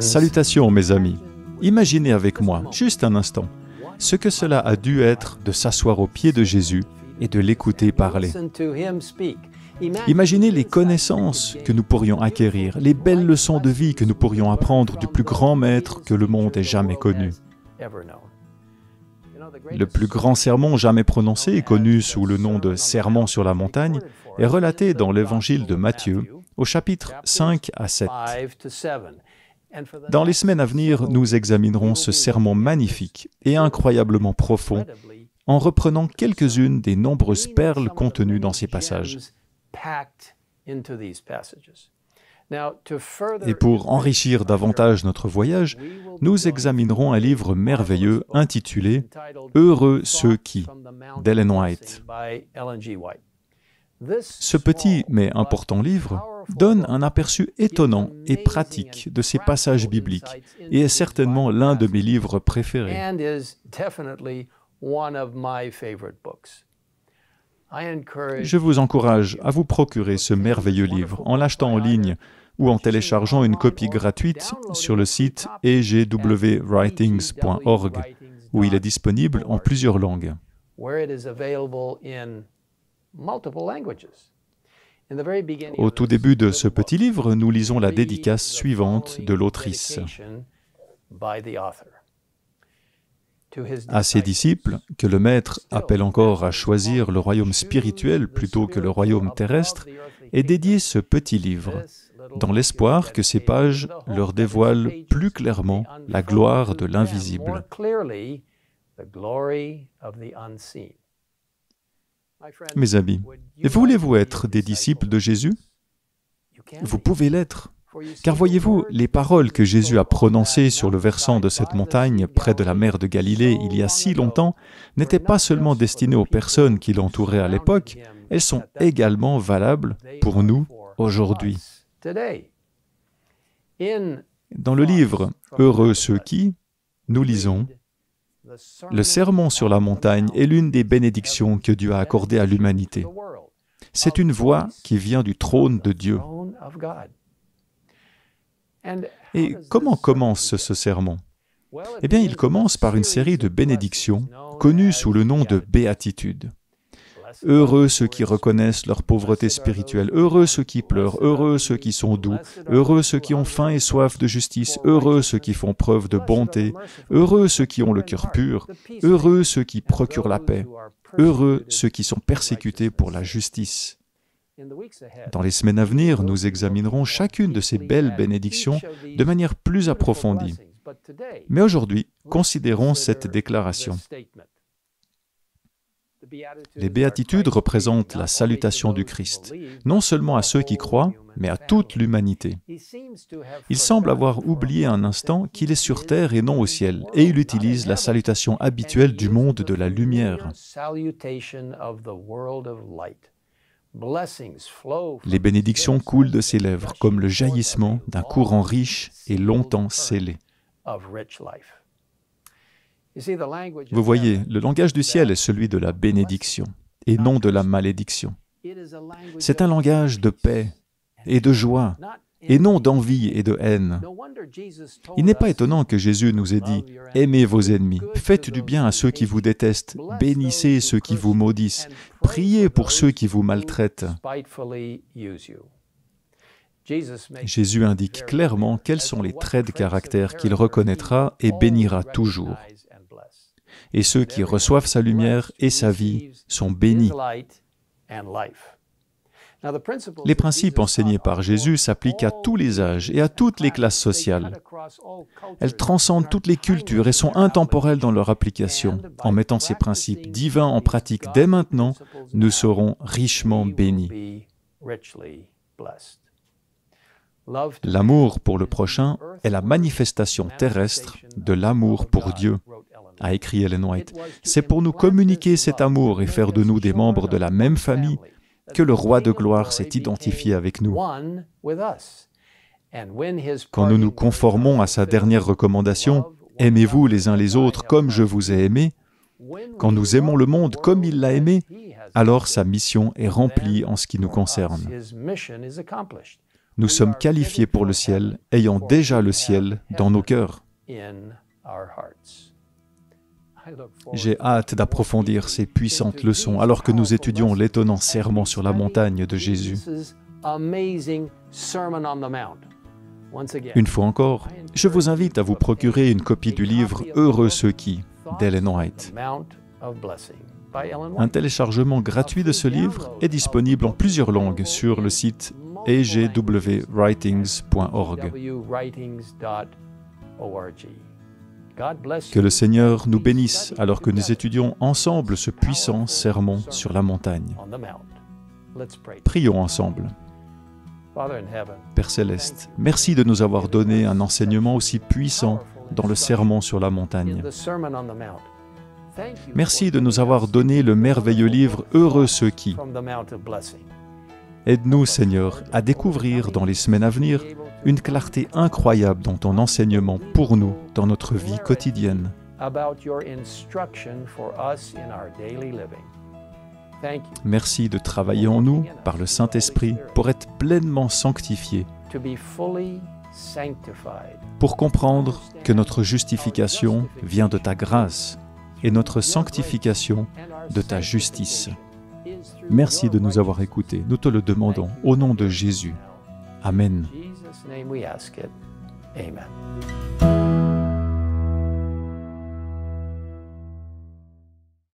Salutations mes amis. Imaginez avec moi, juste un instant, ce que cela a dû être de s'asseoir aux pieds de Jésus et de l'écouter parler. Imaginez les connaissances que nous pourrions acquérir, les belles leçons de vie que nous pourrions apprendre du plus grand maître que le monde ait jamais connu. Le plus grand sermon jamais prononcé, connu sous le nom de Sermon sur la montagne, est relaté dans l'Évangile de Matthieu, au chapitre 5 à 7. Dans les semaines à venir, nous examinerons ce sermon magnifique et incroyablement profond en reprenant quelques-unes des nombreuses perles contenues dans ces passages. Et pour enrichir davantage notre voyage, nous examinerons un livre merveilleux intitulé « Heureux ceux qui » d'Ellen White. Ce petit mais important livre donne un aperçu étonnant et pratique de ces passages bibliques et est certainement l'un de mes livres préférés. Je vous encourage à vous procurer ce merveilleux livre en l'achetant en ligne ou en téléchargeant une copie gratuite sur le site egwritings.org où il est disponible en plusieurs langues. Au tout début de ce petit livre, nous lisons la dédicace suivante de l'autrice. À ses disciples, que le Maître appelle encore à choisir le royaume spirituel plutôt que le royaume terrestre, est dédié ce petit livre, dans l'espoir que ces pages leur dévoilent plus clairement la gloire de l'invisible. Mes amis, voulez-vous être des disciples de Jésus? Vous pouvez l'être. Car voyez-vous, les paroles que Jésus a prononcées sur le versant de cette montagne, près de la mer de Galilée, il y a si longtemps, n'étaient pas seulement destinées aux personnes qui l'entouraient à l'époque, elles sont également valables pour nous aujourd'hui. Dans le livre « Heureux ceux qui », nous lisons « Le sermon sur la montagne est l'une des bénédictions que Dieu a accordées à l'humanité. C'est une voix qui vient du trône de Dieu. » Et comment commence ce sermon? Eh bien, il commence par une série de bénédictions connues sous le nom de béatitudes. Heureux ceux qui reconnaissent leur pauvreté spirituelle, heureux ceux qui pleurent, heureux ceux qui sont doux, heureux ceux qui ont faim et soif de justice, heureux ceux qui font preuve de bonté, heureux ceux qui ont le cœur pur, heureux ceux qui procurent la paix, heureux ceux qui sont persécutés pour la justice. Dans les semaines à venir, nous examinerons chacune de ces belles bénédictions de manière plus approfondie. Mais aujourd'hui, considérons cette déclaration. Les béatitudes représentent la salutation du Christ, non seulement à ceux qui croient, mais à toute l'humanité. Il semble avoir oublié un instant qu'il est sur terre et non au ciel, et il utilise la salutation habituelle du monde de la lumière. Les bénédictions coulent de ses lèvres comme le jaillissement d'un courant riche et longtemps scellé. Vous voyez, le langage du ciel est celui de la bénédiction et non de la malédiction. C'est un langage de paix et de joie et non d'envie et de haine. Il n'est pas étonnant que Jésus nous ait dit « Aimez vos ennemis, faites du bien à ceux qui vous détestent, bénissez ceux qui vous maudissent, priez pour ceux qui vous maltraitent. » Jésus indique clairement quels sont les traits de caractère qu'il reconnaîtra et bénira toujours. Et ceux qui reçoivent sa lumière et sa vie sont bénis. Les principes enseignés par Jésus s'appliquent à tous les âges et à toutes les classes sociales. Elles transcendent toutes les cultures et sont intemporelles dans leur application. En mettant ces principes divins en pratique dès maintenant, nous serons richement bénis. L'amour pour le prochain est la manifestation terrestre de l'amour pour Dieu, a écrit Ellen White. C'est pour nous communiquer cet amour et faire de nous des membres de la même famille que le roi de gloire s'est identifié avec nous. Quand nous nous conformons à sa dernière recommandation, « Aimez-vous les uns les autres comme je vous ai aimé », quand nous aimons le monde comme il l'a aimé, alors sa mission est remplie en ce qui nous concerne. Nous sommes qualifiés pour le ciel, ayant déjà le ciel dans nos cœurs. J'ai hâte d'approfondir ces puissantes leçons alors que nous étudions l'étonnant sermon sur la montagne de Jésus. Une fois encore, je vous invite à vous procurer une copie du livre « Heureux ceux qui » d'Ellen White. Un téléchargement gratuit de ce livre est disponible en plusieurs langues sur le site agwritings.org. Que le Seigneur nous bénisse alors que nous étudions ensemble ce puissant sermon sur la montagne. Prions ensemble. Père Céleste, merci de nous avoir donné un enseignement aussi puissant dans le sermon sur la montagne. Merci de nous avoir donné le merveilleux livre « Heureux ceux qui ». Aide-nous, Seigneur, à découvrir dans les semaines à venir une clarté incroyable dans ton enseignement pour nous dans notre vie quotidienne. Merci de travailler en nous par le Saint-Esprit pour être pleinement sanctifiés, pour comprendre que notre justification vient de ta grâce et notre sanctification de ta justice. Merci de nous avoir écoutés. Nous te le demandons au nom de Jésus. Amen. In Jesus' name we ask it. Amen.